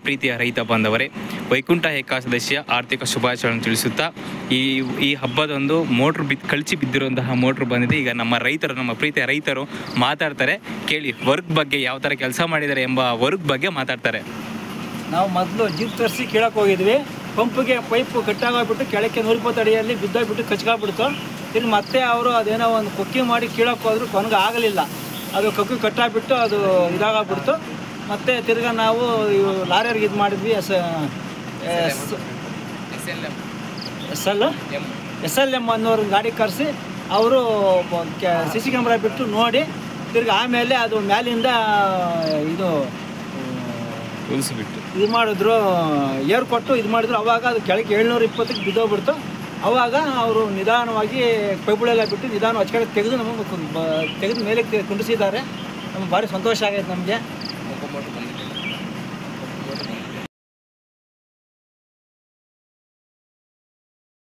ಪ್ರೀತಿಯ ರೈತ ಬಾಂಧವರೇ, ವೈಕುಂಠ ಏಕಾದಶಿಯ ಆರ್ಥಿಕ ಶುಭಾಶಯಗಳನ್ನು ತಿಳಿಸುತ್ತಾ ಈ ಹಬ್ಬದೊಂದು ಮೋಟ್ರ್ ಕಳಚಿ ಬಿದ್ದಿರುವಂತಹ ಮೋಟ್ರ್ ಬಂದಿದೆ. ಈಗ ನಮ್ಮ ಪ್ರೀತಿಯ ರೈತರು ಮಾತಾಡ್ತಾರೆ, ಕೇಳಿ ವರ್ಕ್ ಬಗ್ಗೆ, ಯಾವ ಥರ ಕೆಲಸ ಮಾಡಿದ್ದಾರೆ ಎಂಬ ವರ್ಕ್ ಬಗ್ಗೆ ಮಾತಾಡ್ತಾರೆ. ನಾವು ಮೊದಲು ಜೀಪ್ ತರಿಸಿ ಕೀಳಕ್ಕೆ ಹೋಗಿದ್ವಿ. ಪಂಪಿಗೆ ಪೈಪು ಕಟ್ಟಾಗೋಗ್ಬಿಟ್ಟು ಕೆಳಕ್ಕೆ 120 ಅಡಿಯಲ್ಲಿ ಬಿದ್ದೋಗ್ಬಿಟ್ಟು ಕಚ್ಕಾಗ್ಬಿಡ್ತು. ಇನ್ನು ಮತ್ತೆ ಅವರು ಅದೇನೋ ಒಂದು ಕೊಕ್ಕಿ ಮಾಡಿ ಕೀಳಕ್ಕೆ ಹೋದ್ರು, ಕೊನೆಗೆ ಆಗಲಿಲ್ಲ. ಅದು ಕೊಕ್ಕಿ ಕಟ್ಟಾಗ್ಬಿಟ್ಟು ಅದು ಇದಾಗ್ಬಿಡ್ತು. ಮತ್ತು ತಿರ್ಗಾ ನಾವು ಲಾರಿಯವ್ರಿಗೆ ಇದು ಮಾಡಿದ್ವಿ. SLM ಅನ್ನೋರು ಗಾಡಿ ಕರೆಸಿ ಅವರು CC ಕ್ಯಾಮ್ರಾ ಬಿಟ್ಟು ನೋಡಿ ತಿರ್ಗಿ ಆಮೇಲೆ ಅದು ಮ್ಯಾಲಿಂದ ಇದು ಇದು ಮಾಡಿದ್ರು, ಏರ್ ಕೊಟ್ಟು ಇದು ಮಾಡಿದ್ರು. ಅವಾಗ ಅದು ಕೆಳಗೆ 720ಕ್ಕೆ ಬಿದ್ದೋಗ್ಬಿಡ್ತು. ಅವಾಗ ಅವರು ನಿಧಾನವಾಗಿ ಪೈಪುಳೆಲ್ಲ ಬಿಟ್ಟು ನಿಧಾನ ಹಚ್ಕಡೆ ತೆಗೆದು ನಮಗೆ ಮೇಲೆ ಕುಂಡಿಸಿದ್ದಾರೆ. ನಮ್ಗೆ ಭಾರಿ ಸಂತೋಷ ಆಗೈತೆ ನಮಗೆ.